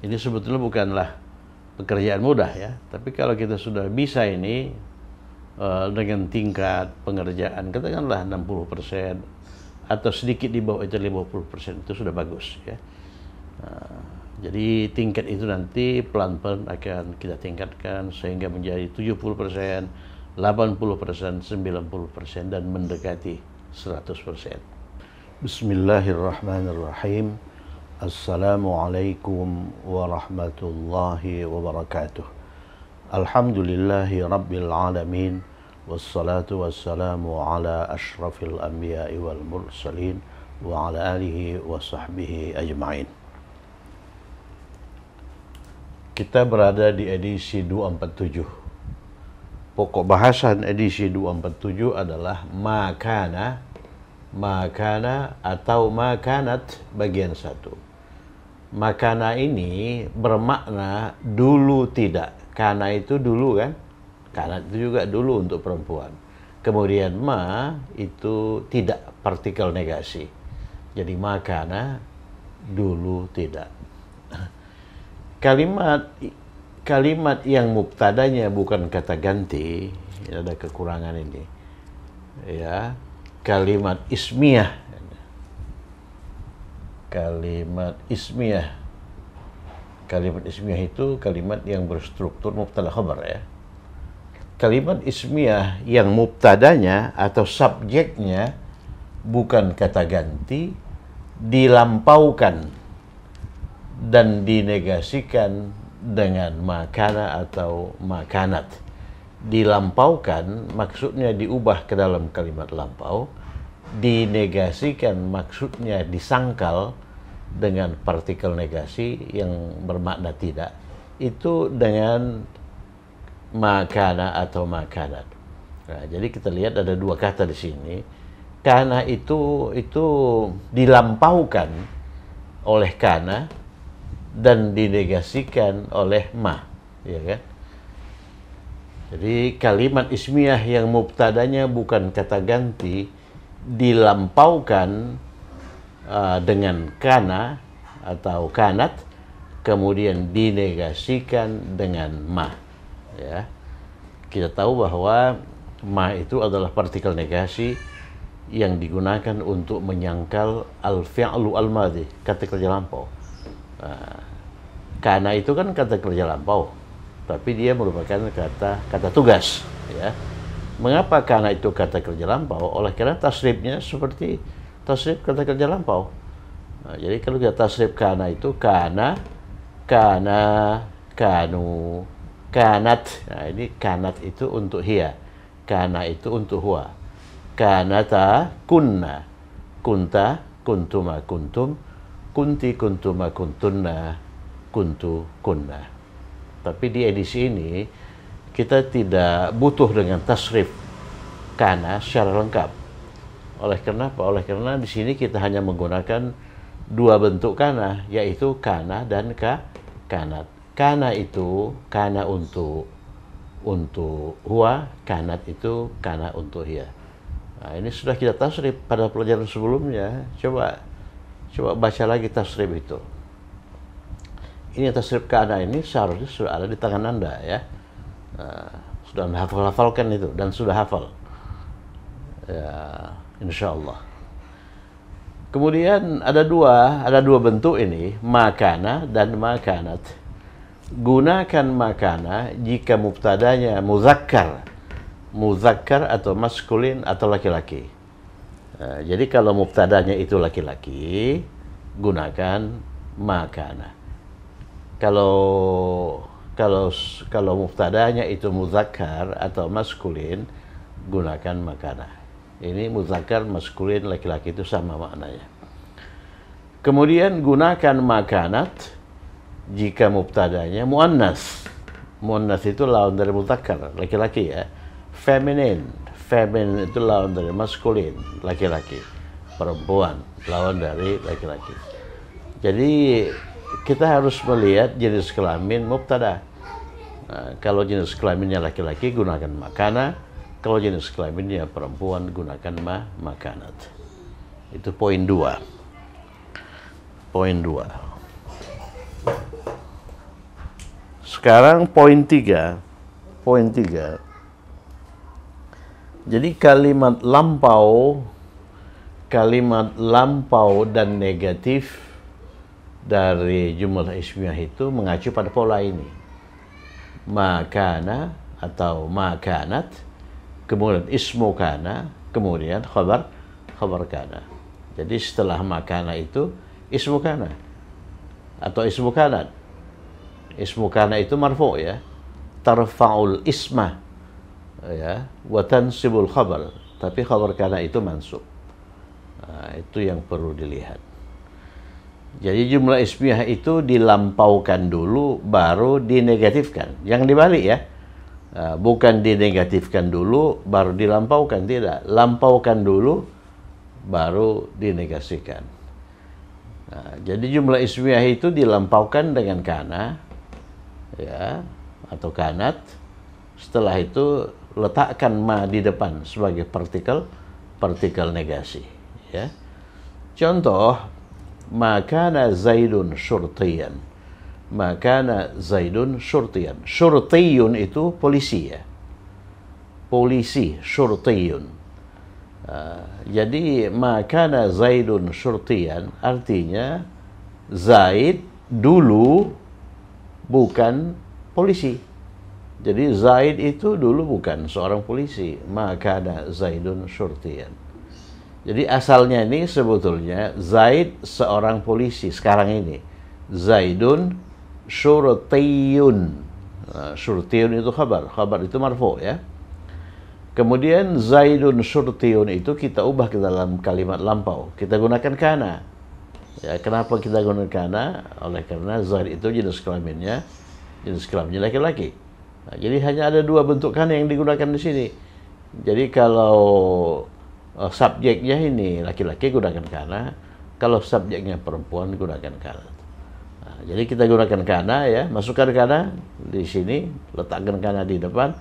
Ini sebetulnya bukanlah pekerjaan mudah ya, tapi kalau kita sudah bisa ini dengan tingkat pengerjaan katakanlah 60% atau sedikit di bawah itu 50%, itu sudah bagus ya. Jadi tingkat itu nanti pelan-pelan akan kita tingkatkan sehingga menjadi 70%, 80%, 90% dan mendekati 100%. Bismillahirrahmanirrahim. Assalamualaikum warahmatullahi wabarakatuh. Alhamdulillahi rabbil alamin. Wassalatu wassalamu ala ashrafil anbiya'i wal mursalin wa ala alihi wa sahbihi ajma'in. Kita berada di edisi 247. Pokok bahasan edisi 247 adalah makana atau makanat bagian 1. Makana ini bermakna dulu tidak. Kana itu dulu kan? Kanat itu juga dulu untuk perempuan. Kemudian ma itu tidak, partikel negasi. Jadi makana dulu tidak. Kalimat yang mubtadanya bukan kata ganti, ada kekurangan ini. Ya, kalimat ismiyah. Kalimat ismiyah. Kalimat ismiyah itu kalimat yang berstruktur mubtada khabar ya. Kalimat ismiyah yang mubtadanya atau subjeknya bukan kata ganti, dilampaukan dan dinegasikan dengan makana atau makanat. Dilampaukan maksudnya diubah ke dalam kalimat lampau, dinegasikan maksudnya disangkal dengan partikel negasi yang bermakna tidak, itu dengan makana atau makanat. Nah, jadi kita lihat ada dua kata di sini. Kana itu dilampaukan oleh kana dan dinegasikan oleh ma, ya kan? Jadi kalimat ismiyah yang mubtadanya bukan kata ganti dilampaukan dengan kana atau kanat, kemudian dinegasikan dengan ma. Ya, kita tahu bahwa ma itu adalah partikel negasi yang digunakan untuk menyangkal al-fi'lu al-madhi, kata kerja lampau. Kana itu kan kata kerja lampau, tapi dia merupakan kata tugas. Ya, mengapa kana itu kata kerja lampau? Oleh karena tasrifnya seperti tasrif kata kerja lampau. Nah, jadi kalau kita tasrif kana itu kana, kanu, kanat. Nah, ini kanat itu untuk hiya, kana itu untuk huwa. Kanata, kunna, kunta, kuntuma, kuntum, kunti, kuntuma, kuntunna, kuntu, kunna. Tapi di edisi ini kita tidak butuh dengan tasrif kana secara lengkap. Oleh karena apa? Oleh karena di sini kita hanya menggunakan dua bentuk kana, yaitu kana dan kanat. Kana itu kana untuk huwa, kanat itu kana untuk hiya. Nah, ini sudah kita tasrif pada pelajaran sebelumnya. Coba baca lagi tasrif itu. Ini tasrif kana ini seharusnya sudah ada di tangan Anda ya. Sudah Anda hafalkan itu dan sudah hafal. Ya, insya Allah. Kemudian ada dua bentuk ini, makana dan makanat. Gunakan makana jika mubtadanya muzakkar atau maskulin atau laki-laki. Jadi kalau mubtadanya itu laki-laki, gunakan makana. Kalau mubtadanya itu muzakkar atau maskulin, gunakan makana. Ini muzakkar, maskulin, laki-laki itu sama maknanya. Kemudian gunakan makanat jika mubtadanya muannas. Muannas itu lawan dari muzakkar, laki-laki ya. Feminin itu lawan dari maskulin, laki-laki. Perempuan lawan dari laki-laki. Jadi kita harus melihat jenis kelamin mubtada. Nah, kalau jenis kelaminnya laki-laki, gunakan makana. Kalau jenis kelaminnya perempuan, gunakan makanat. Itu poin 2. Poin 2. Sekarang poin 3. Poin 3. Jadi kalimat lampau dan negatif dari jumlah ismiyah itu mengacu pada pola ini. Makana atau makanat, kemudian ismu kana, kemudian khabar kana. Jadi setelah makana itu ismu kana atau ismu kanat. Ismu kana itu marfu ya. Tarfa'ul isma ya, wa tansibul khabar. Tapi khabar kana itu mansub. Nah, itu yang perlu dilihat. Jadi jumlah ismiyah itu dilampaukan dulu baru dinegatifkan. Yang dibalik ya. Bukan dinegatifkan dulu baru dilampaukan, tidak. Lampaukan dulu baru dinegasikan. Nah, jadi jumlah ismiyah itu dilampaukan dengan kana ya, atau kanat. Setelah itu letakkan ma di depan sebagai partikel negasi ya. Contoh, makana Zaidun syurtiyan. Makana Zaidun syurtiyan. Syurtiyun itu polisi ya. Polisi, syurtiyun. Jadi makana Zaidun syurtiyan artinya Zaid dulu bukan polisi. Jadi Zaid itu dulu bukan seorang polisi. Makana Zaidun syurtiyan. Jadi asalnya ini sebetulnya Zaid seorang polisi sekarang ini. Zaidun syurtiyun. Syurtiyun itu khabar itu marfu ya. Kemudian Zaidun syurtiyun itu kita ubah ke dalam kalimat lampau. Kita gunakan kana. Ya, kenapa kita gunakan kana? Oleh karena Zaid itu jenis kelaminnya laki-laki. Nah, jadi hanya ada dua bentuk kana yang digunakan di sini. Jadi kalau subjeknya ini laki-laki gunakan kana, kalau subjeknya perempuan gunakan kana. Nah, jadi kita gunakan kana ya, masukkan kana di sini, letakkan kana di depan.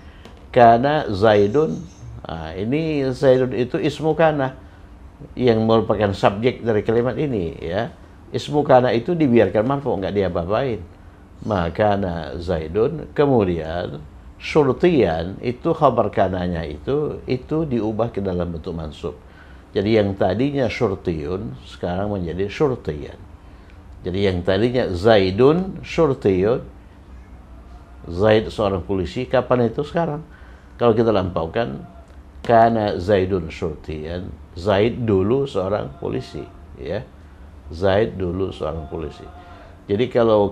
Kana Zaidun, nah, ini Zaidun itu ismu kana yang merupakan subjek dari kalimat ini ya. Ismu kana itu dibiarkan marfu, nggak diapa-apain. Makana Zaidun, kemudian syurtiyan itu khabar kananya itu diubah ke dalam bentuk mansub. Jadi yang tadinya syurtiyun sekarang menjadi syurtiyan. Jadi yang tadinya Zaidun syurtiyun, Zaid seorang polisi, kapan itu? Sekarang. Kalau kita lampaukan, kana Zaidun syurtiyan, Zaid dulu seorang polisi, ya. Zaid dulu seorang polisi. Jadi kalau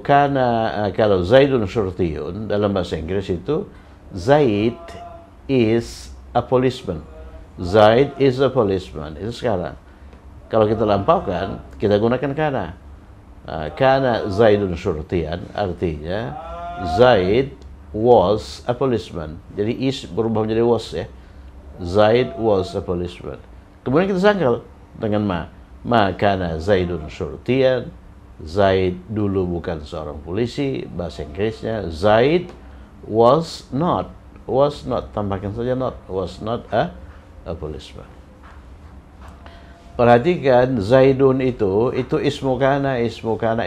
Zaidun syurtiyun dalam bahasa Inggris itu Zaid is a policeman. Zaid is a policeman. Itu sekarang. Kalau kita lampaukan, kita gunakan kana. Kana Zaidun syurtiyan artinya Zaid was a policeman. Jadi is berubah menjadi was ya. Zaid was a policeman. Kemudian kita sangkal dengan ma. Ma kana Zaidun syurtiyan. Zaid dulu bukan seorang polisi. Bahasa Inggrisnya Zaid was not. Tambahkan saja not. Was not a policeman. Perhatikan Zaidun itu ismu kana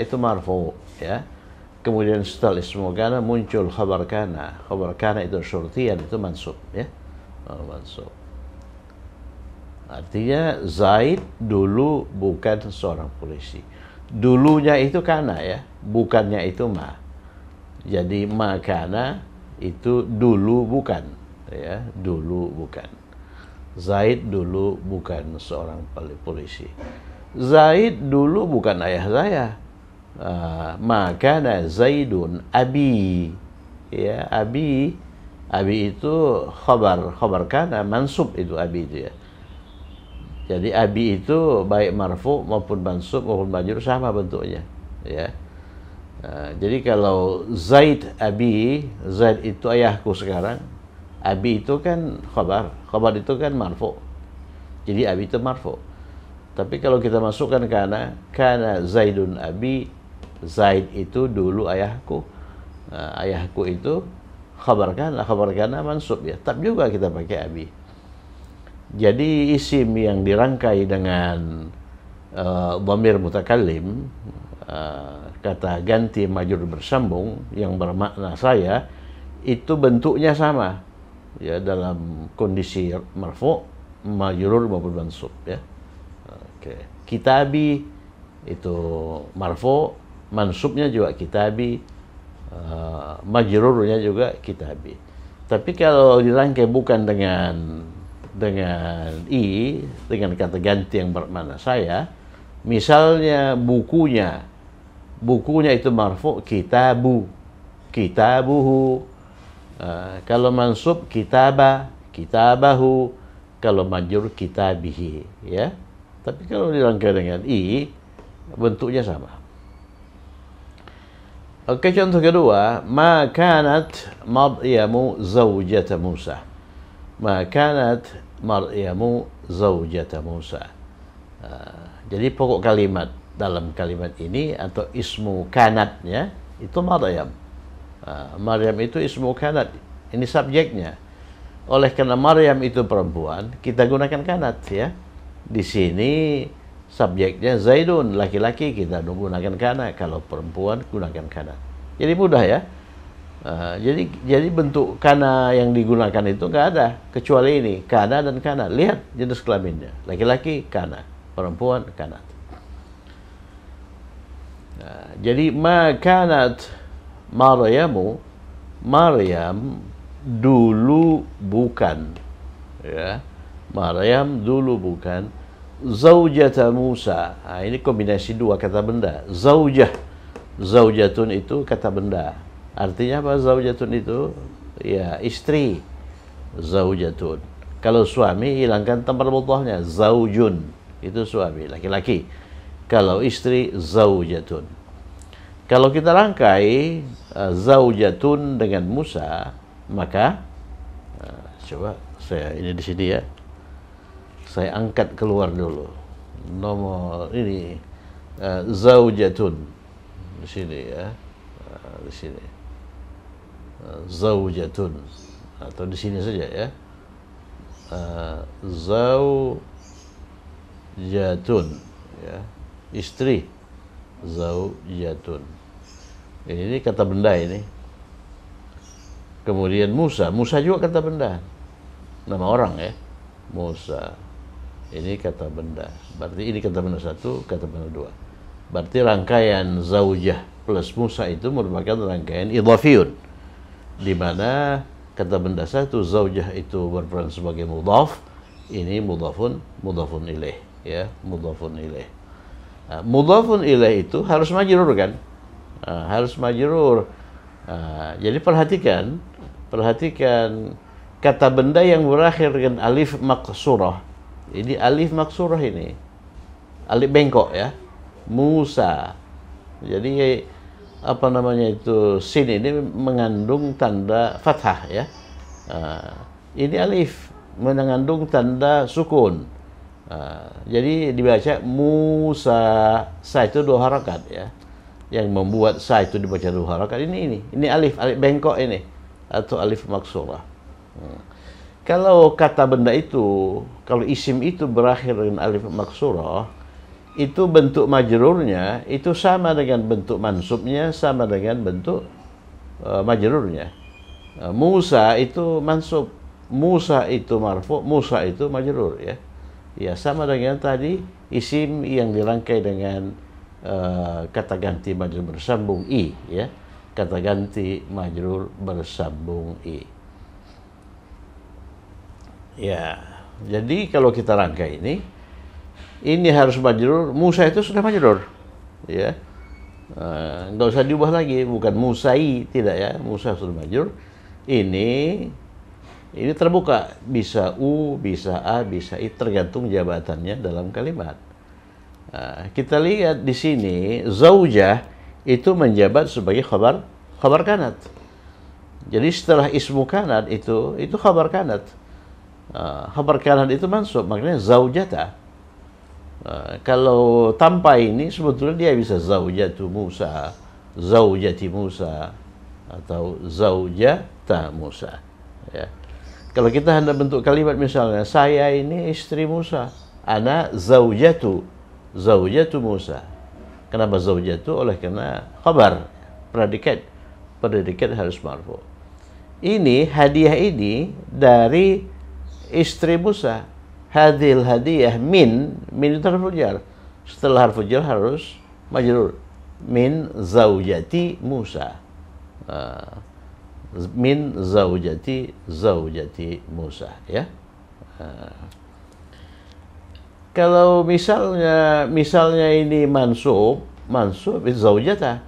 itu marfu ya. Kemudian setelah ismu kana muncul khabar kana. Khabar kana itu syurtiyan, itu mansub ya. Mansub. Artinya Zaid dulu bukan seorang polisi. Dulunya itu kana ya, bukannya itu ma. Jadi ma kana itu dulu bukan ya, dulu bukan. Zaid dulu bukan seorang polisi. Zaid dulu bukan ayah saya. Makana Zaidun abi ya, abi itu khabar kana mansub, itu abi itu ya. Jadi abi itu baik marfu maupun mansub maupun majrur sama bentuknya ya. Jadi kalau Zaid abi, Zaid itu ayahku sekarang, abi itu kan khabar itu kan marfu. Jadi abi itu marfu. Tapi kalau kita masukkan kana Zaidun abi, Zaid itu dulu ayahku. Ayahku itu khabar kana mansub ya. Tetap juga kita pakai abi. Jadi isim yang dirangkai dengan dhamir mutakallim, kata ganti majrur bersambung yang bermakna saya, itu bentuknya sama ya dalam kondisi marfu, majrur maupun mansub ya. Oke. Kitabi itu marfu, mansubnya juga kitabi, majrurnya juga kitabi. Tapi kalau dirangkai bukan dengan i, dengan kata ganti yang bermakna saya, misalnya bukunya itu marfu, kitabu, kitabuhu. Kalau mansub kitaba, kitabahu. Kalau majrur kitabihi ya. Tapi kalau dirangkai dengan i, bentuknya sama. Oke, contoh kedua, ma kanat Maryamu zaujata Musa. Ma kanat Maryamu zaujata Musa. Jadi pokok kalimat dalam kalimat ini atau ismu kanatnya itu Maryam. Maryam itu ismu kanat. Ini subjeknya. Oleh karena Maryam itu perempuan, kita gunakan kanat ya. Di sini subjeknya Zaidun, laki-laki, kita gunakan kana. Kalau perempuan gunakan kana. Jadi mudah ya. Jadi bentuk kana yang digunakan itu nggak ada kecuali ini, kana dan kana. Lihat jenis kelaminnya, laki-laki kana, perempuan kanat. Jadi ma kanat Maryamu, Maryam dulu bukan ya. Maryam dulu bukan zaujata Musa. Ini kombinasi dua kata benda. Zaujah, zaujatun itu kata benda. Artinya apa zaujatun itu? Ya, istri. Zaujatun. Kalau suami hilangkan tempat mudhafnya, zaujun. Itu suami, laki-laki. Kalau istri zaujatun. Kalau kita rangkai zaujatun dengan Musa, maka coba saya ini di sini ya. Saya angkat keluar dulu. Nomor ini zaujatun di sini ya. Di sini. Zaujatun atau di sini saja ya. Zaujatun ya. Istri. Zaujatun. Ini kata benda ini. Kemudian Musa, Musa juga kata benda. Nama orang ya. Musa. Ini kata benda. Berarti ini kata benda satu, kata benda dua. Berarti rangkaian zaujah plus Musa itu merupakan rangkaian idhafiyun. Di mana kata benda satu zaujah itu berperan sebagai mudhaf, ini mudhafun ilaih ya, mudhafun ilaih. Mudhafun ilaih itu harus majrur kan? Harus majrur. Jadi perhatikan kata benda yang berakhir dengan alif maksurah. Ini alif maksurah ini. Alif bengkok ya. Musa. Jadi apa namanya itu, sin ini mengandung tanda fathah ya. Ini alif mengandung tanda sukun. Jadi dibaca Musa. Sa itu dua harakat ya. Yang membuat sa itu dibaca dua harakat ini alif bengkok ini atau alif maksurah. Kalau kata benda itu, kalau isim itu berakhir dengan alif maksurah, itu bentuk majrurnya itu sama dengan bentuk mansubnya, sama dengan bentuk majrurnya. Musa itu mansub, Musa itu marfu, Musa itu majrur ya. Ya sama dengan tadi isim yang dirangkai dengan kata ganti majrur bersambung i ya. Kata ganti majrur bersambung i. Ya, jadi kalau kita rangkai ini harus majrur. Musa itu sudah majrur, ya, nggak usah diubah lagi, bukan Musai, tidak ya, Musa sudah majrur. Ini terbuka, bisa u, bisa a, bisa i, tergantung jabatannya dalam kalimat. Kita lihat di sini zaujah itu menjabat sebagai khabar kanat. Jadi setelah ismu kanat itu khabar kanat. Khabar kanat itu mansub, makanya zaujata. Kalau tanpa ini sebetulnya dia bisa zaujatu Musa, zaujati Musa, atau zaujata Musa. Ya. Kalau kita hendak bentuk kalimat misalnya, saya ini istri Musa, ana zaujatu Musa. Kenapa zaujatu? Oleh karena khabar, predikat harus marfu. Ini hadiah ini dari istri Musa. Hadil hadiah min itu harful jar. Setelah harful jar harus majrur. Min zaujati Musa. Min zaujati Musa, ya. Kalau misalnya ini mansub zaujata.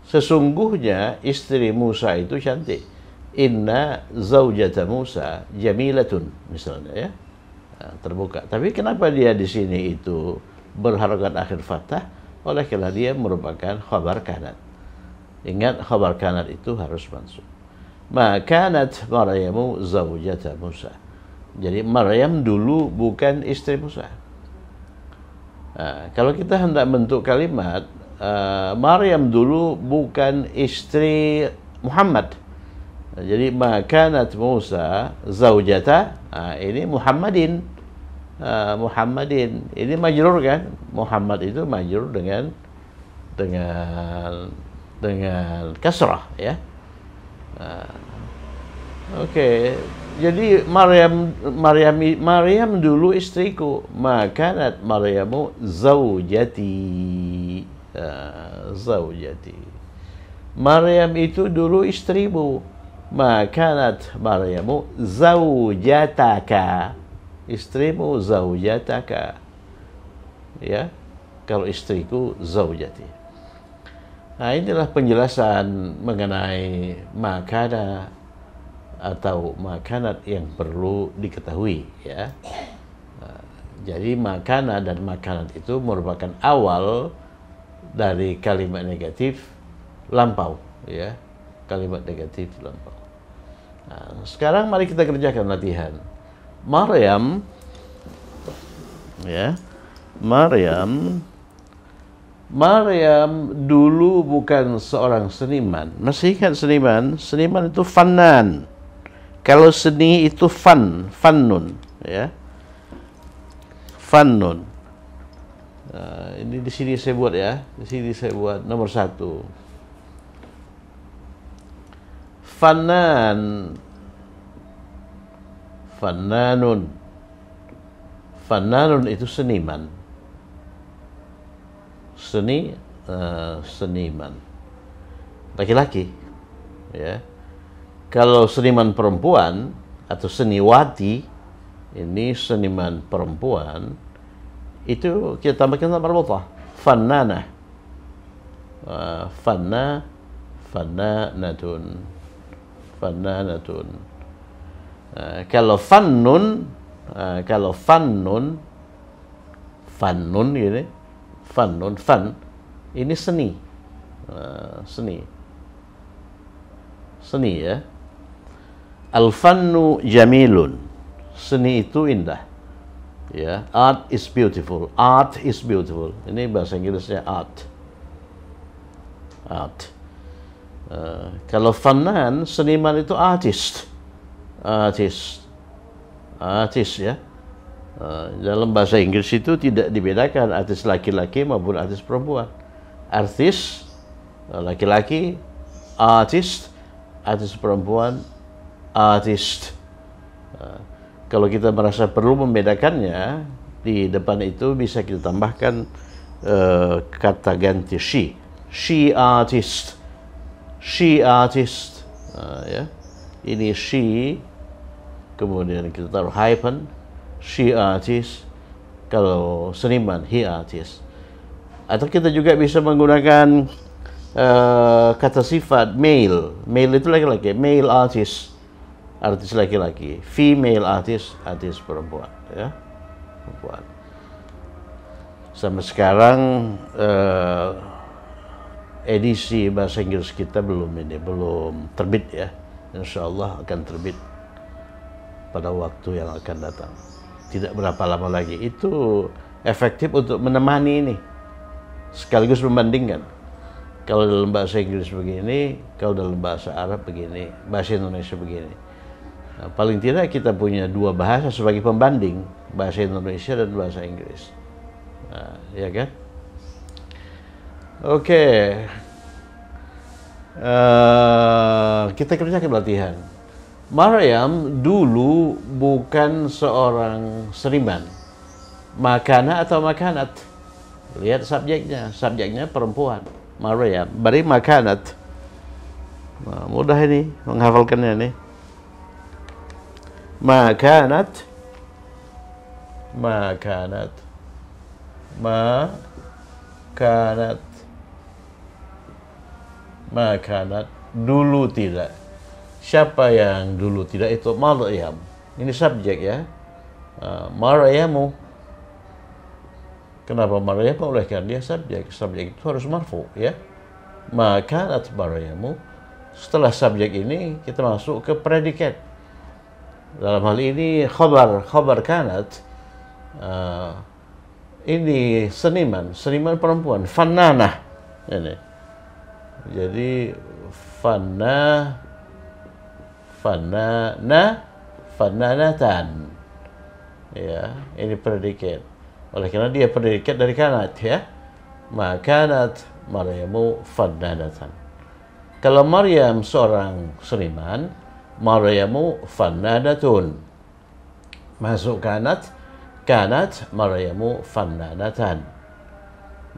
Sesungguhnya istri Musa itu cantik. Inna zaujata Musa jamilatun, misalnya, ya. Terbuka. Tapi kenapa dia di sini itu berharokat akhir fathah? Oleh karena dia merupakan khabar kanat. Ingat, khabar kanat itu harus mansub. Makanat Maryamu zaujata Musa. Jadi Maryam dulu bukan istri Musa. Kalau kita hendak bentuk kalimat, Maryam dulu bukan istri Muhammad. Jadi makanat Musa zaujata, ini Muhammadin. Muhammadin ini majrur kan? Muhammad itu majrur dengan kasrah, ya. Oke. Jadi Maryam dulu istriku. Makanat Maryamu zaujati. Zaujati. Maryam itu dulu istrimu. Makanat Maryamu zaujataka. Istrimu zaujataka. Ya. Kalau istriku zaujati. Nah, inilah penjelasan mengenai makana atau makanat yang perlu diketahui, ya. Jadi makana dan makanat itu merupakan awal dari kalimat negatif lampau, ya. Kalimat negatif lampau. Nah, sekarang mari kita kerjakan latihan. Maryam, ya. Maryam dulu bukan seorang seniman. Masih ingat seniman? Seniman itu fannan. Kalau seni itu fannun, ya. Fannun. Ini di sini saya buat, ya. Di sini saya buat nomor 1. Fannan. Fannanun. Fannanun itu seniman. Seniman. Laki-laki, ya. Kalau seniman perempuan atau seniwati, ini seniman perempuan, itu kita tambahkan sama marbutah. Fannanah. Fannanatun. Kalau fannun gini, fan ini seni. Seni, ya. Al-fannu jamilun. Seni itu indah. Ya, art is beautiful. Art is beautiful. Ini bahasa Inggrisnya art. Kalau fannan, seniman itu artist. Artist, ya. Dalam bahasa Inggris itu tidak dibedakan artis laki-laki maupun artis perempuan. Artis laki-laki, artist perempuan, artist. Kalau kita merasa perlu membedakannya, di depan itu bisa kita tambahkan kata ganti she. She artist. Ya. Ini she, kemudian kita taruh hyphen. She artist. Kalau seniman, he artist. Atau kita juga bisa menggunakan kata sifat male. Male itu laki-laki. Male artist. Artis laki-laki. Female artist. Artis perempuan, ya. Perempuan. Sampai sekarang edisi bahasa Inggris kita belum terbit, ya. Insya Allah akan terbit pada waktu yang akan datang. Tidak berapa lama lagi. Itu efektif untuk menemani ini, sekaligus membandingkan. Kalau dalam bahasa Inggris begini, kalau dalam bahasa Arab begini, bahasa Indonesia begini. Nah, paling tidak kita punya dua bahasa sebagai pembanding, bahasa Indonesia dan bahasa Inggris. Nah, ya kan? Oke. Kita kerjakan latihan. Maryam dulu bukan seorang seniman. Makana atau makanat? Lihat subjeknya. Subjeknya perempuan. Maryam. Bari makanat. Nah, mudah ini menghafalkannya nih. Makanat. Makanat. Makanat. Makanat. Dulu tidak. Siapa yang dulu tidak? Itu Maryam. Ini subjek ya. Maryamu. Kenapa Maryam? Oleh karena dia subjek. Subjek itu harus marfu ya. Makanat Maryamu. Setelah subjek ini kita masuk ke predikat. Dalam hal ini khabar kanat. Ini seniman perempuan, fannanah. Ini. Jadi fannanatan. Ya, ini predikat. Oleh karena dia predikat dari kanat ya. Makanat Maryamu fannanatan. Kalau Maryam seorang seniman, Maryamu fannanatun. Masuk kanat Maryamu fannanatan.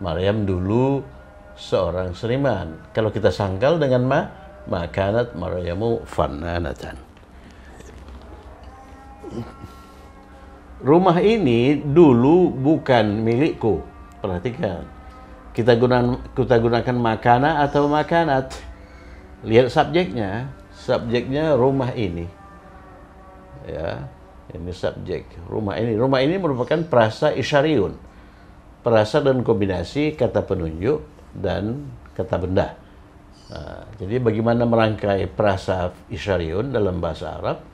Maryam dulu seorang seniman. Kalau kita sangkal dengan makanat Maryamu fannanatan. Rumah ini dulu bukan milikku. Perhatikan. Kita gunakan makana atau makanat. Lihat subjeknya. Subjeknya rumah ini. Ya, ini subjek rumah ini. Rumah ini merupakan prasa isyariun. Prasa dan kombinasi kata penunjuk dan kata benda. Nah, jadi bagaimana merangkai prasa isyariun dalam bahasa Arab?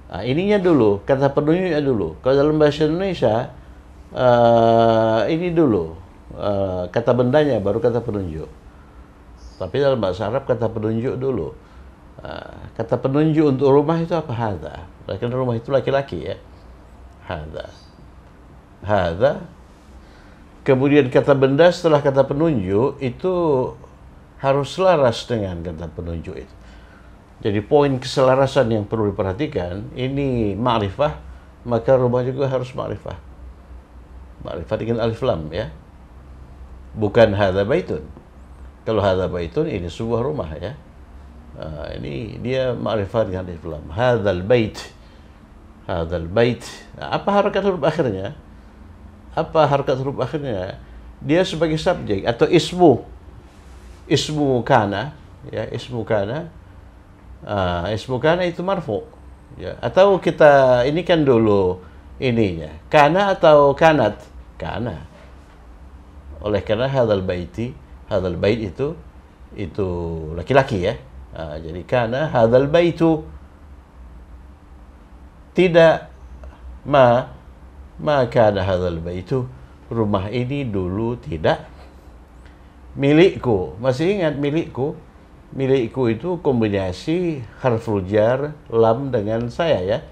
Nah, ininya dulu, kata penunjuknya dulu. Kalau dalam bahasa Indonesia, ini dulu, kata bendanya baru kata penunjuk. Tapi dalam bahasa Arab kata penunjuk dulu. Kata penunjuk untuk rumah itu apa? Hadza. Karena rumah itu laki-laki ya. Hadza. Hadza. Kemudian kata benda setelah kata penunjuk itu harus selaras dengan kata penunjuk itu. Jadi poin keselarasan yang perlu diperhatikan, ini ma'rifah, maka rumah juga harus ma'rifah. Ma'rifah dengan alif lam ya. Bukan hadza baitun. Kalau hadza baitun ini sebuah rumah ya. Ini dia ma'rifah dengan alif lam. Hadzal bait. Hadzal bait. Apa harakat huruf akhirnya? Apa harakat huruf akhirnya? Dia sebagai subjek atau ismu kana ya, ismu kana. Ismu kana itu marfu ya. Atau kita ini kan dulu ininya. Kana atau kanat? Kana. Oleh karena hadzal bait itu laki-laki ya. Jadi kana hadzal baitu. Tidak ma kana hadzal baitu. Rumah ini dulu tidak milikku. Masih ingat milikku? Milikku itu kombinasi harful jar lam dengan saya ya.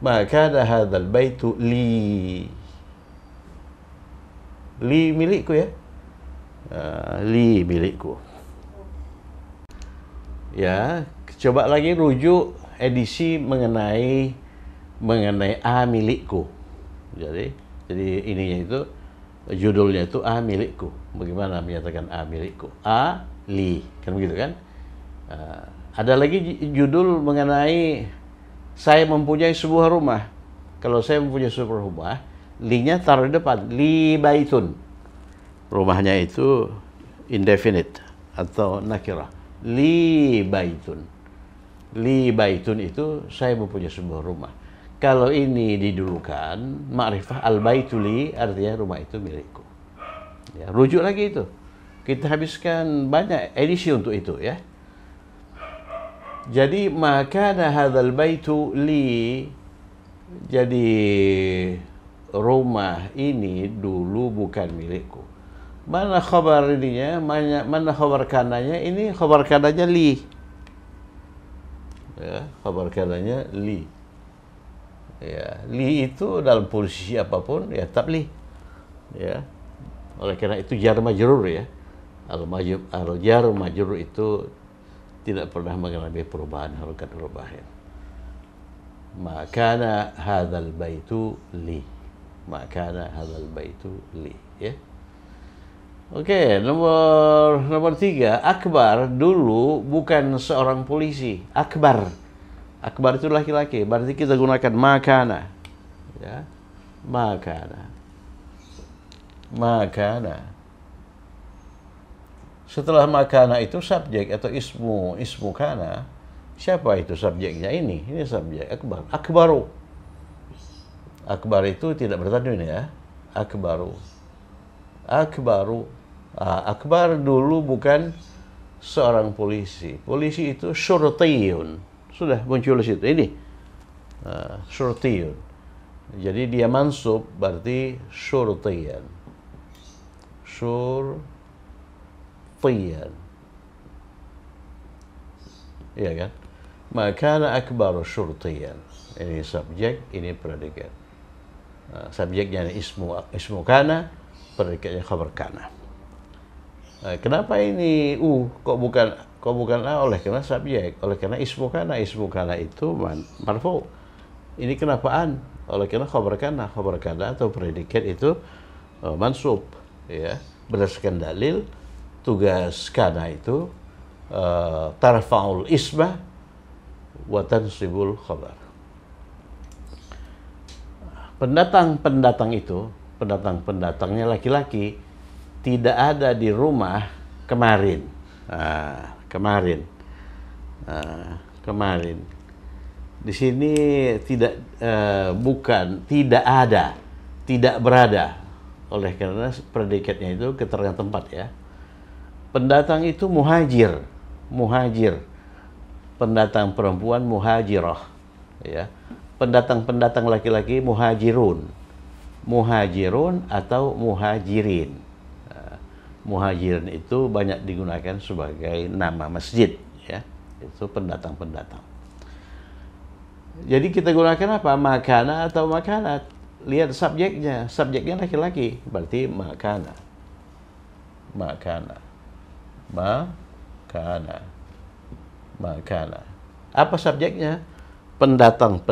Maka kana hadzal baitu li. Li milikku ya. Li milikku. Ya, coba lagi rujuk edisi mengenai a milikku. Jadi ininya itu judulnya itu a milikku. Bagaimana menyatakan a milikku? A li, kan begitu kan? Ada lagi judul mengenai saya mempunyai sebuah rumah. Kalau saya mempunyai sebuah rumah, li-nya taruh di depan, li baitun. Rumahnya itu indefinite atau nakirah. Li baitun. Li baitun itu saya mempunyai sebuah rumah. Kalau ini didulukan, ma'rifah al-baitu li, artinya rumah itu milikku. Ya, rujuk lagi itu. Kita habiskan banyak edisi untuk itu ya. Jadi maka hadzal baitu li. Jadi rumah ini dulu bukan milikku. Mana khabar ininya? Mana khabar kananya? Ini khabar kananya li. Ya, khabar kananya li. Ya, li itu dalam posisi apapun ya tetap li. Ya. Oleh karena itu jar majrur ya. Al-jar majrur itu tidak pernah mengalami perubahan harokat rubahin. Makana hadzal baitu li. Makana hadzal baitu li, ya. Oke, nomor 3, Akbar dulu bukan seorang polisi. Akbar itu laki-laki, berarti kita gunakan makana, ya. Makana. Setelah makana itu subjek atau ismu kana. Siapa itu subjeknya? Ini subjek akbar. Akbar itu tidak bertanwin, ya. Akbar dulu bukan seorang polisi. Polisi itu syurtiyun. Sudah muncul di situ. Ini syurtiyun. Jadi dia mansub, berarti syurtiyan. Syurtiyan. Iya kan? Makana akbaru syurtiyan. Ini subjek, ini predikat. Subjeknya ismu kana, predikatnya khabar kana. Kenapa ini kok bukan a? Oleh karena subjek, oleh karena ismu kana itu marfu. Ini kenapa an? Oleh karena khabar kana atau predikat itu mansub, ya. Berdasarkan dalil, tugas kana itu tarfa'ul isma wa tansibul khabar. Pendatangnya laki-laki tidak ada di rumah kemarin. Kemarin. Di sini tidak ada, tidak berada. Oleh karena predikatnya itu keterangan tempat, ya. Pendatang itu muhajir. Pendatang perempuan muhajirah, ya. Pendatang laki-laki muhajirun atau muhajirin. Muhajirin itu banyak digunakan sebagai nama masjid, ya. Itu pendatang. Jadi kita gunakan apa? Makana atau makanat. Lihat subjeknya laki-laki, berarti makana. Apa subjeknya? Pendatang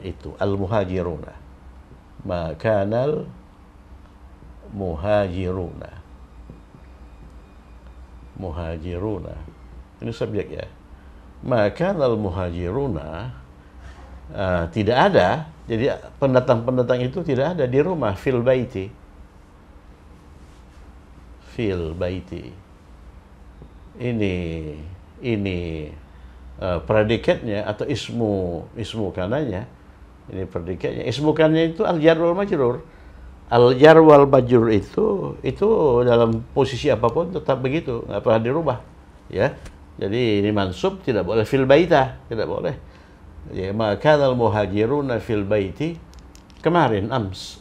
itu, al-muhajiruna. Makanal muhajiruna. Ini subjek, ya. Makanal muhajiruna tidak ada. Jadi pendatang itu tidak ada di rumah. Fil baiti. Ini predikatnya atau ismu kananya. Ini predikatnya. Ismu kananya itu al-jar wal majrur. Al-jar wal majrur itu dalam posisi apapun tetap begitu, nggak pernah dirubah, ya. Jadi ini mansub, tidak boleh fil baita, tidak boleh. Ya, maka al muhajiruna fil baiti kemarin ams.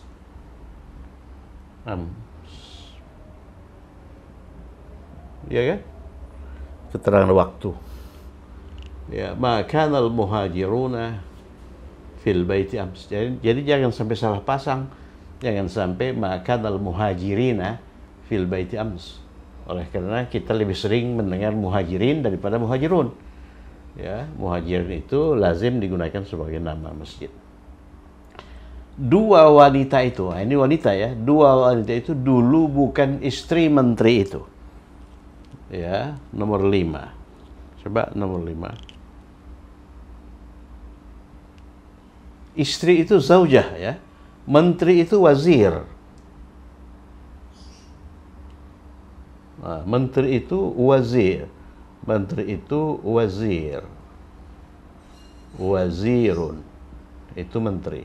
Ya kan? Keterangan waktu. Ya, maka al muhajiruna fil baiti ams. Jadi jangan sampai salah pasang. Jangan sampai maka al muhajirina fil baiti ams. Oleh karena kita lebih sering mendengar muhajirin daripada muhajirun. Ya, muhajirin itu lazim digunakan sebagai nama masjid. Dua wanita itu, ini wanita, ya. Dua wanita itu dulu bukan istri menteri itu. Ya, nomor 5. Coba nomor 5. Istri itu zaujah, ya. Menteri itu wazir. Nah, menteri itu wazir. Wazirun itu menteri.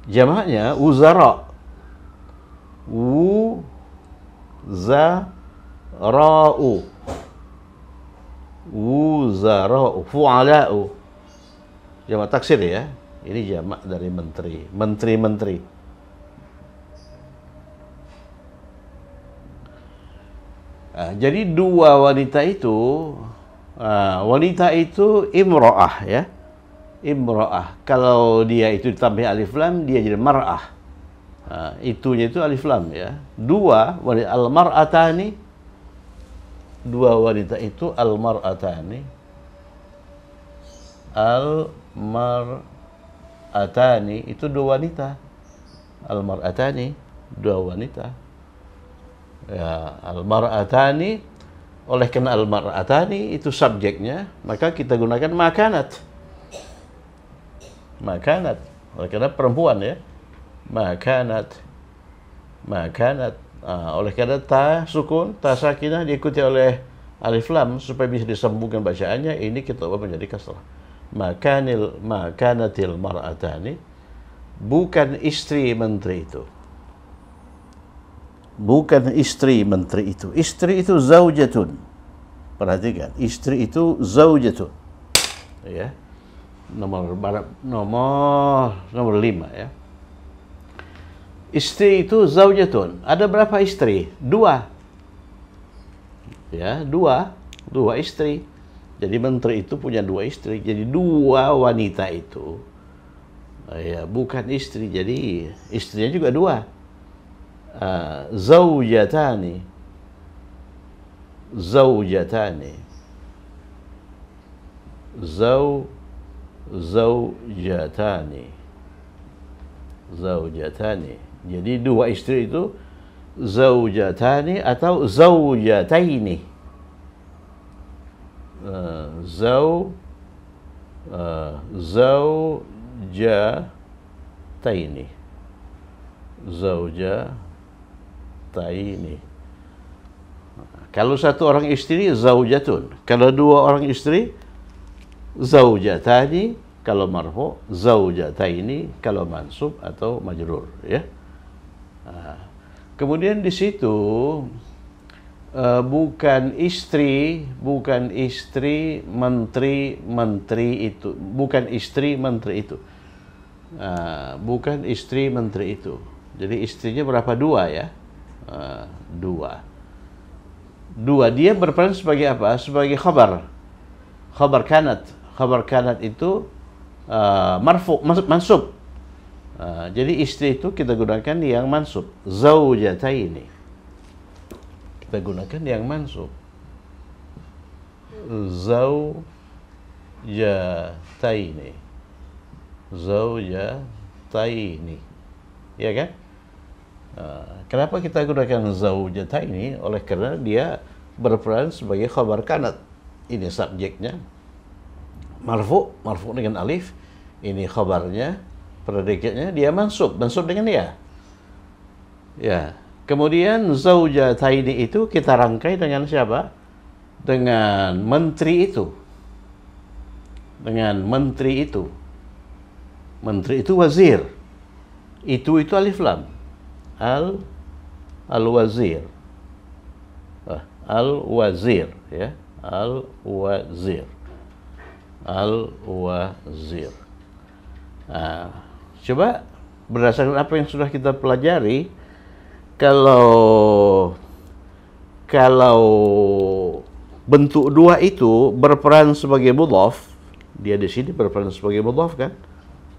Jamaknya uzara. Wuzara'u, fu'ala'u. Jamak taksir, ya. Ini jamak dari menteri. Menteri. Jadi dua wanita itu imro'ah, ya. Imro'ah. Kalau dia itu ditambah alif lam, dia jadi mar'ah. Itunya itu alif lam ya. Dua wanita al-mar'atani, dua wanita itu al-mar'atani. Al-mar'atani itu dua wanita. Al-mar'atani dua wanita. Ya, al-mar'atani, oleh karena al-mar'atani itu subjeknya, maka kita gunakan makanat. Makanat. Oleh karena perempuan ya. Makanat. Oleh karena ta sukun, ta sakinah diikuti oleh alif lam supaya bisa disambungkan bacaannya, ini kita ubah menjadi kasrah. Makanatil mar'atani, bukan istri menteri itu. Bukan istri menteri itu. Istri itu zaujatun. Perhatikan, istri itu zaujatun. Ya. Nomor 5 ya. Istri itu zaujatun. Ada berapa istri? Dua. Ya, dua istri. Jadi menteri itu punya dua istri. Jadi dua wanita itu ya bukan istri. Jadi istrinya juga dua. Zaujatani. Zaujatani. Zaujatani. Jadi dua istri itu zaujatani atau zaujataini. Zaujataini. Zaujataini. Kalau satu orang istri zaujatun. Kalau dua orang istri zaujatani. Kalau marfu, zaujataini kalau mansub atau majrur ya. Kemudian di situ bukan istri menteri itu, bukan istri menteri itu. Bukan istri menteri itu. Jadi istrinya berapa? Dua ya. Dua. Dia berperan sebagai apa? Sebagai khabar. Khabar kanat. Khabar kanat itu marfu, mansub. Jadi istri itu kita gunakan yang mansub. Zaujataini. Kita gunakan yang mansub. Zaujataini. Zaujataini. Ya kan? Kenapa kita gunakan zaujataini? Oleh karena dia berperan sebagai khabar kanat. Ini subjeknya. Marfu dengan alif. Ini khabarnya, predikatnya, dia mansub dengan dia. Ya. Kemudian zaujataini itu kita rangkai dengan siapa? Dengan menteri itu. Dengan menteri itu. Menteri itu wazir. Itu alif lam. Al-wazir. Al-wazir ya. Al-wazir. Al-wazir. Coba berdasarkan apa yang sudah kita pelajari, kalau bentuk dua itu berperan sebagai mudhaf, dia di sini berperan sebagai mudhaf kan?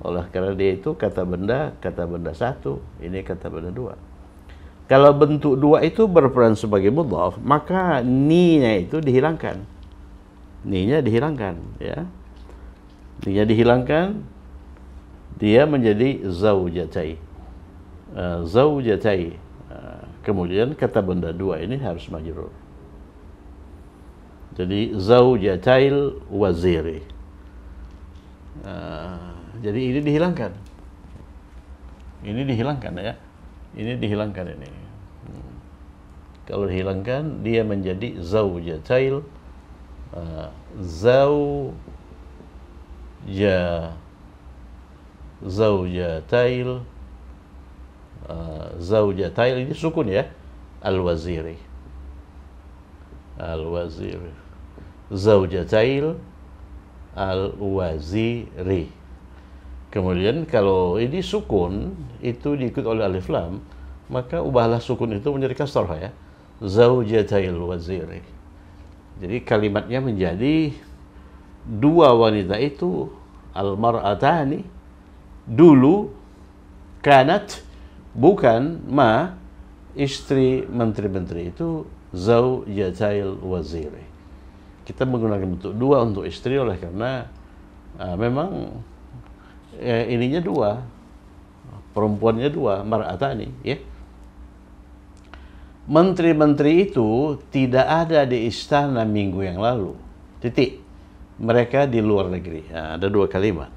Oleh karena dia itu kata benda satu, ini kata benda dua. Kalau bentuk dua itu berperan sebagai mudhaf, maka ni-nya itu dihilangkan. Ni-nya dihilangkan ya. Ni-nya dihilangkan, dia menjadi zaujatai. Zaujatai. Kemudian kata benda dua ini harus majrur. Jadi zaujatail waziri. Jadi ini dihilangkan. Ini dihilangkan ya. Ini dihilangkan ini. Kalau dihilangkan dia menjadi zaujatail zaujatail ini sukun ya. Al-waziri. Al-waziri. Zaujatail al-waziri. Kemudian kalau ini sukun itu diikut oleh alif lam, maka ubahlah sukun itu menjadi kasrah ya. Zaujatail waziri. Jadi kalimatnya menjadi dua wanita itu al-mar'atani dulu kanat bukan ma istri menteri-menteri itu zaujatil waziri. Kita menggunakan bentuk dua untuk istri oleh karena memang ininya dua, perempuannya dua, mar'atani, ya. Menteri-menteri itu tidak ada di istana minggu yang lalu. Titik. Mereka di luar negeri. Nah, ada dua kalimat.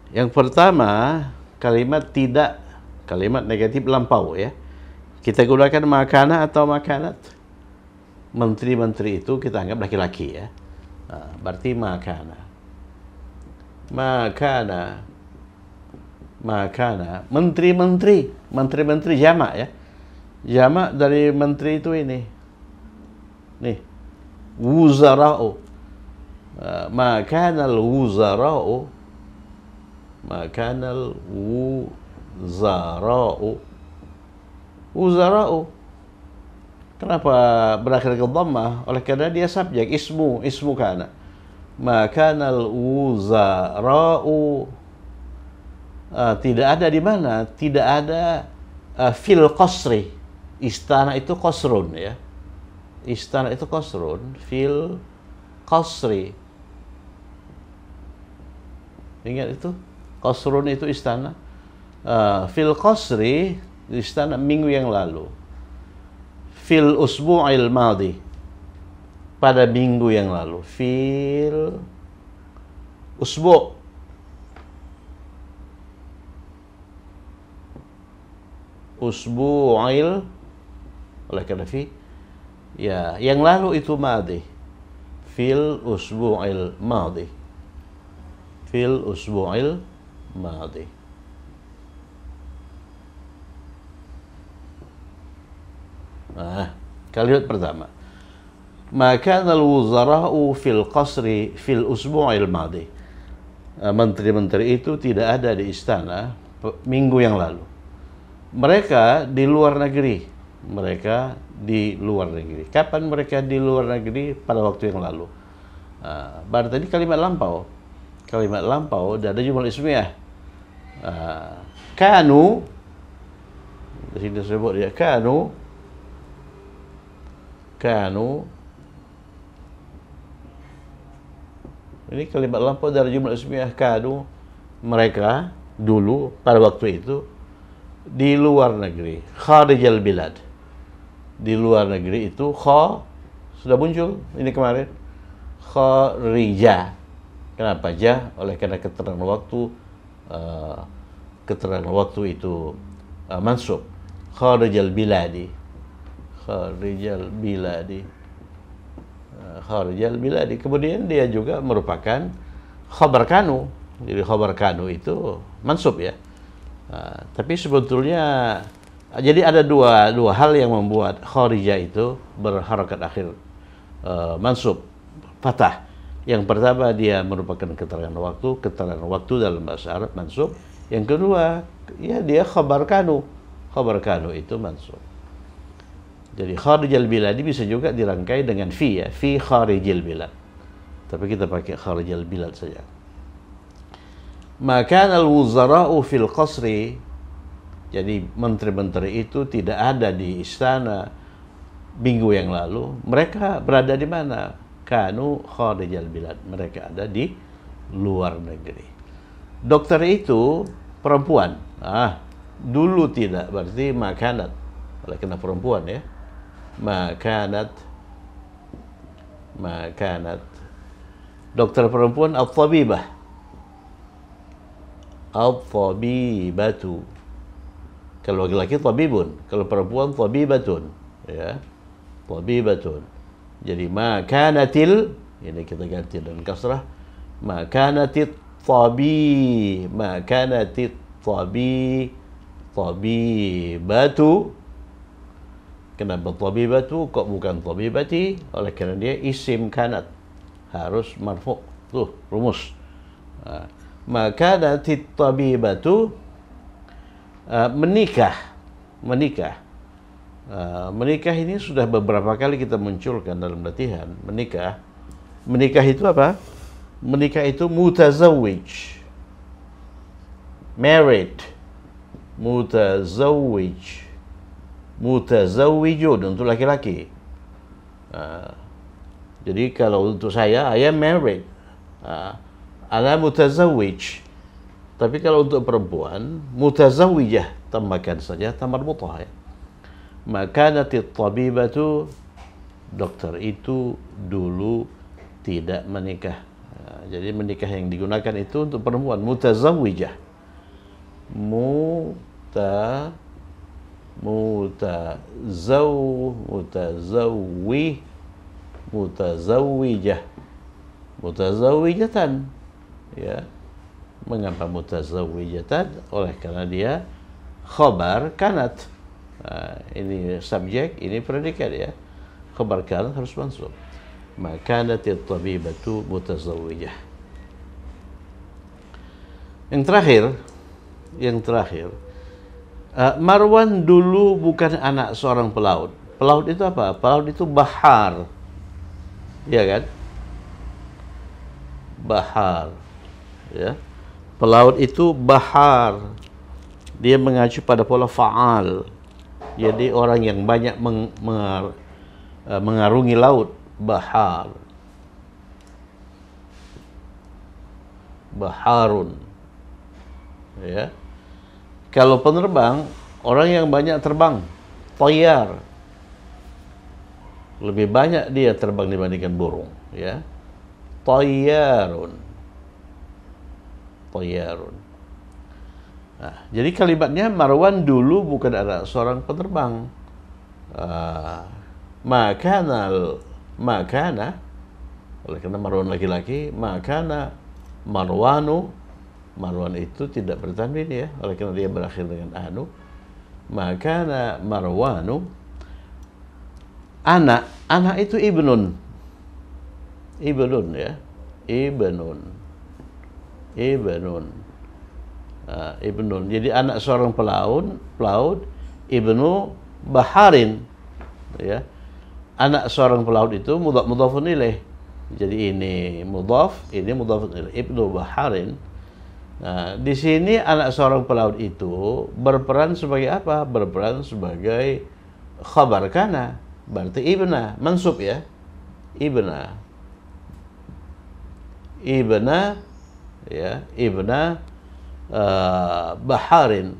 Yang pertama, kalimat tidak, kalimat negatif lampau, ya. Kita gunakan makana atau makanat. Menteri-menteri itu kita anggap laki-laki, ya. Nah, berarti makana. Makana. Menteri-menteri. Menteri-menteri jamak, ya. Jamak dari menteri itu ini. Nih. Wuzara'u. Makanal wuzara'u. Makanal wuzara'u. Wuzara'u. Kenapa berakhir ke dhammah? Oleh karena dia subjek, ismu kana. Makanal wuzara'u. Tidak ada di mana? Tidak ada fil qasri. Istana itu qasrun, ya. Istana itu qasrun, fil qasri. Ingat itu? Qasrun itu istana. Fil qasri, istana minggu yang lalu. Fil usbu'il madhi, pada minggu yang lalu. Fil usbu'. Usbu'il, oleh karena fi, ya, yang lalu itu madhi. Fil usbu'il madhi. Fil usbu'il madhi. Nah, kalimat pertama. Maka al-wuzara'u fil qasri fil usbu'il madhi. Menteri-menteri itu tidak ada di istana minggu yang lalu. Mereka di luar negeri. Mereka di luar negeri. Kapan mereka di luar negeri? Pada waktu yang lalu. Baru tadi kalimat lampau. Kalimat lampau dan ada jumlah ismiyah. Kanu, di sini disebut dia kanu. Ini kalimat lampau dari jumlah ismiyah kanu. Mereka dulu pada waktu itu di luar negeri. Kharijal bilad. Di luar negeri itu sudah muncul ini kemarin. Kharija. Kenapa jah? Oleh karena keterangan waktu itu mansub. Kharijal biladi. Kharijal biladi. Kemudian dia juga merupakan khabar kanu. Jadi khabar kanu itu mansub, ya. Tapi sebetulnya jadi ada dua hal yang membuat kharija itu berharakat akhir mansub fathah. Yang pertama dia merupakan keterangan waktu dalam bahasa Arab mansub. Yang kedua, ya dia khabar kanu. Khabar kanu itu mansub. Jadi kharijal biladi bisa juga dirangkai dengan fi, ya, fi kharijil bilad. Tapi kita pakai kharijal bilad saja. Maka al-wuzara'u fil qasri, jadi menteri-menteri itu tidak ada di istana minggu yang lalu. Mereka berada di mana? Kanu kharijal bilad. Mereka ada di luar negeri. Dokter itu perempuan. Dulu tidak, berarti makanat. Oleh karena perempuan, ya. Makanat. Dokter perempuan al-tabibah. Al-tabibatu. Kalau laki-laki tabibun, kalau perempuan tabibatun, ya. Tabibatun. Jadi makanatil, ini kita ganti dengan kasrah. Makanatit tabibatu. Kenapa tabibatu kok bukan tabibati? Oleh karena dia isim kanat, harus marfu'. Tuh rumus. Makanatit tabibatu, menikah. Menikah ini sudah beberapa kali kita munculkan dalam latihan. Menikah itu apa? Menikah itu mutazawwij, married. mutazawwij. Mutazawwijun untuk laki-laki. Jadi kalau untuk saya, I am married. Ana mutazawwij. Tapi kalau untuk perempuan, mutazawwijah, tambahkan saja tamar mutah. Makanatit tabibatu, dokter itu dulu tidak menikah. Jadi menikah yang digunakan itu untuk perempuan, mutazawwijah. Mutazawwijah, mutazawwijatan, ya. Mengapa mutazawwijatan? Oleh karena dia khabar kanat. Ini subjek, ini predikat, ya. Khabar kanat harus mansub. Makanatit tabibatu mutazawwijah. Yang terakhir, Marwan dulu bukan anak seorang pelaut. Pelaut itu apa? Pelaut itu bahar. Ya kan? Bahar. Ya. Pelaut itu bahar. Dia mengacu pada pola fa'al. Jadi orang yang banyak mengarungi laut, bahar. Baharun. Ya. Kalau penerbang, orang yang banyak terbang, thayyar. Lebih banyak dia terbang dibandingkan burung, ya. Thayyarun. Thayyarun. Nah, jadi kalimatnya Marwan dulu bukan ada seorang penerbang. Makana, oleh karena Marwan laki-laki, makana Marwanu. Marwan itu tidak bertanwin, ya, oleh karena dia berakhir dengan anu. Maka Marwanu, anak itu ibnun, ya, ibnun. Jadi anak seorang pelaut, ibnu baharin, ya. Anak seorang pelaut itu mudhafun ilaih. Jadi ini mudhaf, ini mudhafun ilaih. Ibnu baharin. Nah, di sini anak seorang pelaut itu berperan sebagai apa? Berperan sebagai khabar kana, berarti ibna, mansub, ya. Ibna, ya, ibna baharin.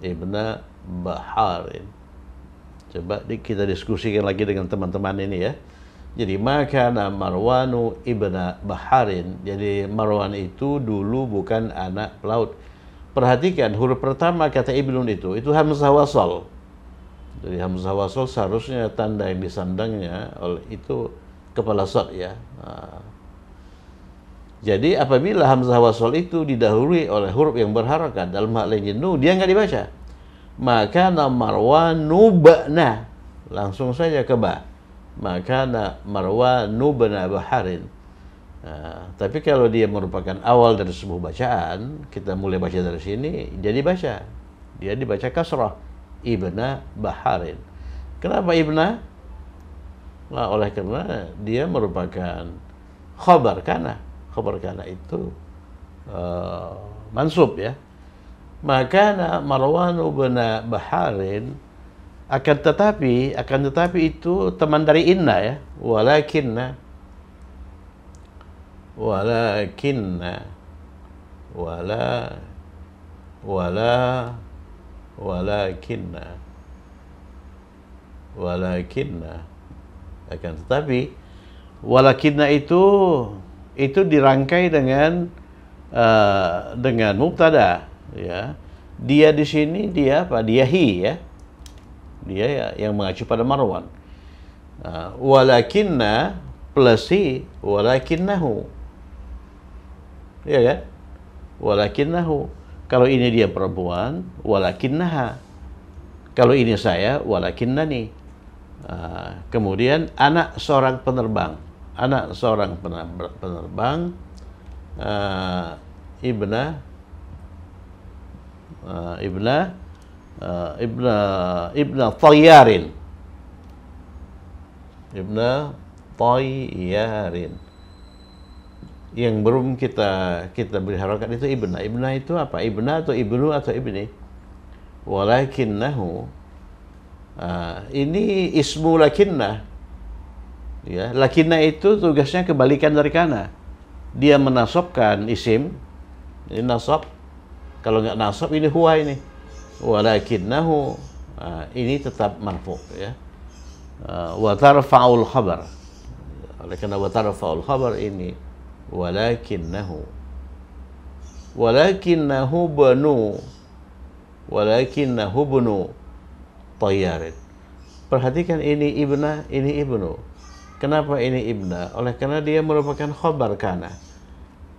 Ibna baharin. Coba kita diskusikan lagi dengan teman-teman ini, ya. Jadi makana Marwanu ibna baharin. Jadi Marwan itu dulu bukan anak pelaut. Perhatikan huruf pertama kata ibnun itu hamzah wasal. Jadi hamzah wasal seharusnya tanda yang disandangnya oleh itu kepala shad, ya. Jadi apabila hamzah wasal itu didahului oleh huruf yang berharakat dalam hal ini nu, dia nggak dibaca. Makana Marwanu ba'na, langsung saja ke ba. Maka Marwanu bana baharin. Tapi kalau dia merupakan awal dari sebuah bacaan, kita mulai baca dari sini, jadi baca. Dia dibaca kasrah, ibna baharin. Kenapa ibna? Nah, oleh karena dia merupakan khabar kana. Khabar kana itu mansub, ya. Maka Marwanu bana baharin. Akan tetapi itu teman dari inna, ya. Walakinna akan tetapi walakinna itu dirangkai dengan mubtada, ya. Dia di sini dia apa? Dia hi, ya. Dia yang mengacu pada Marwan. Walakinna plus hi, walakinnahu. Ya kan? Walakinnahu. Kalau ini dia perempuan, walakinnaha. Kalau ini saya, walakinnani. Kemudian anak seorang penerbang. Anak seorang penerbang, ibna Thayyarin. Ibna Thayyarin. yang belum kita beri harokat itu ibna. Ibna itu apa? Ibna atau ibnu atau ibni. Walakinnahu, ini ismu lakinna. Ya, lakinna itu tugasnya kebalikan dari kana. Dia menasobkan isim, ini nasab. Kalau nggak nasab ini huwa ini. Walakinnahu, ini tetap marfu ya. Wa tarfa'ul khabar. Oleh karena wa tarfa'ul khabar ini walakinnahu bunu tayyarin. Perhatikan ini ibna, ini ibnu. Kenapa ini ibna? Oleh karena dia merupakan khabar kana.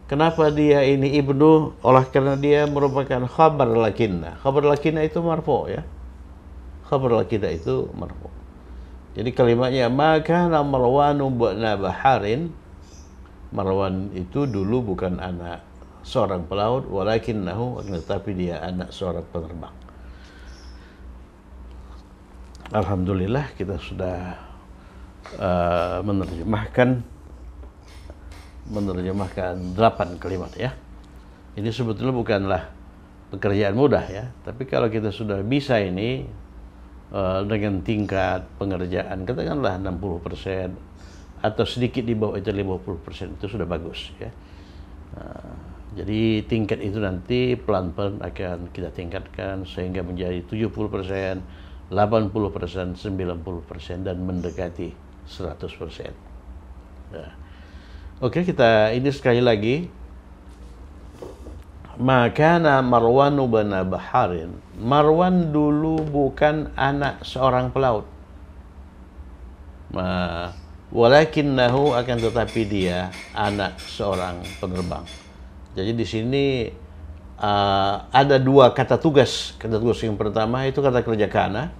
Kenapa dia ini ibnu? Oleh karena dia merupakan khabar lakinna. Khabar lakinna itu marfu ya. Khabar lakinna itu marfu. Jadi kalimatnya maka Marwanu ba'na baharin. Marwan itu dulu bukan anak seorang pelaut, walakinnahu, tetapi dia anak seorang penerbang. Alhamdulillah kita sudah menerjemahkan 8 kalimat ya. Ini sebetulnya bukanlah pekerjaan mudah ya, tapi kalau kita sudah bisa ini dengan tingkat pengerjaan katakanlah 60% atau sedikit di bawah itu 50%, itu sudah bagus ya. Jadi tingkat itu nanti pelan-pelan akan kita tingkatkan sehingga menjadi 70%, 80%, 90% dan mendekati 100%. Ya. Oke, kita ini sekali lagi. Makana Marwanu bana baharin. Marwan dulu bukan anak seorang pelaut. Walakinnahu, akan tetapi dia anak seorang penerbang. Jadi di sini ada 2 kata tugas. Kata tugas yang pertama itu kata kerja kana.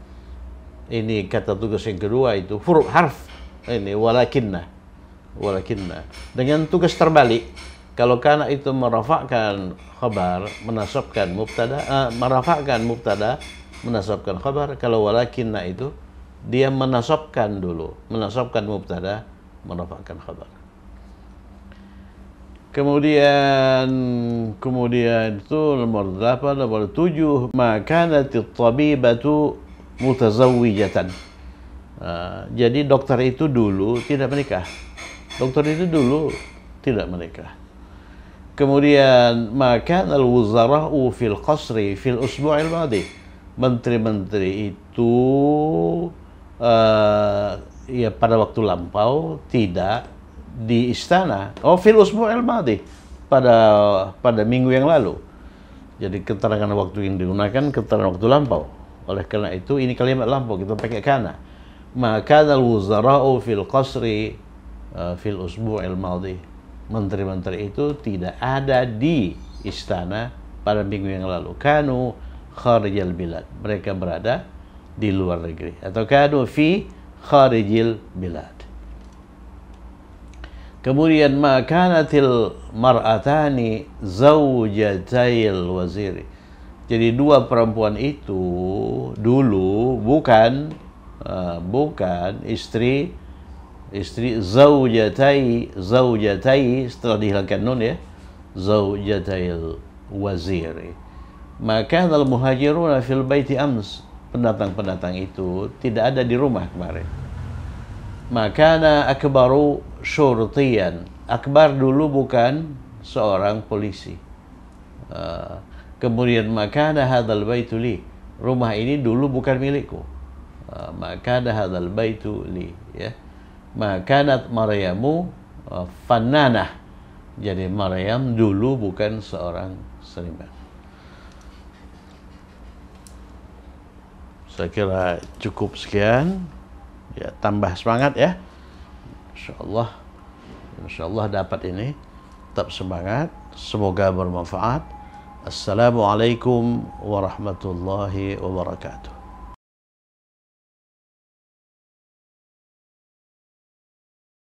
Ini kata tugas yang kedua itu huruf harf. Ini walakinna. Dengan tugas terbalik. Kalau kana itu merafa'kan khabar, menasabkan mubtada, merafa'kan mubtada, menasabkan khabar. Kalau walakinna itu dia menasabkan dulu, menasabkan mubtada, merafa'kan khabar. Kemudian itu nomor 8, nomor 7, makanatit tabibatu mutazawwijatan. Jadi dokter itu dulu tidak menikah. Kemudian maka al-wuzara'u fil qasri fil usbu'il madi. Menteri-menteri itu ya pada waktu lampau tidak di istana. Fil usbu'il madi, pada minggu yang lalu. Jadi keterangan waktu yang digunakan keterangan waktu lampau. Oleh karena itu ini kalimat lampau kita pakai kana. Maka al-wuzara'u fil qasri fil usbu'il madi. Menteri-menteri itu tidak ada di istana pada minggu yang lalu. Kanu kharijal bilad. Mereka berada di luar negeri. Atau kanu fi kharijil bilad. Kemudian makanatil mar'atani zawjatayil waziri. Jadi 2 perempuan itu dulu bukan istri zawjatai setelah dihilangkan nun ya, zawjatayil waziri. Maka al muhajiruna fil baiti ams, pendatang-pendatang itu tidak ada di rumah kemarin. Makana akbaru syurtiyan, akbar dulu bukan seorang polisi. Kemudian makana hadzal baitu li, rumah ini dulu bukan milikku. Makana hadzal baitu li ya. Makanat Maryamu fannanah. Jadi Maryam dulu bukan seorang seniman. Saya kira cukup sekian. Ya, tambah semangat ya. Insyaallah dapat ini. Tetap semangat. Semoga bermanfaat. Assalamualaikum warahmatullahi wabarakatuh.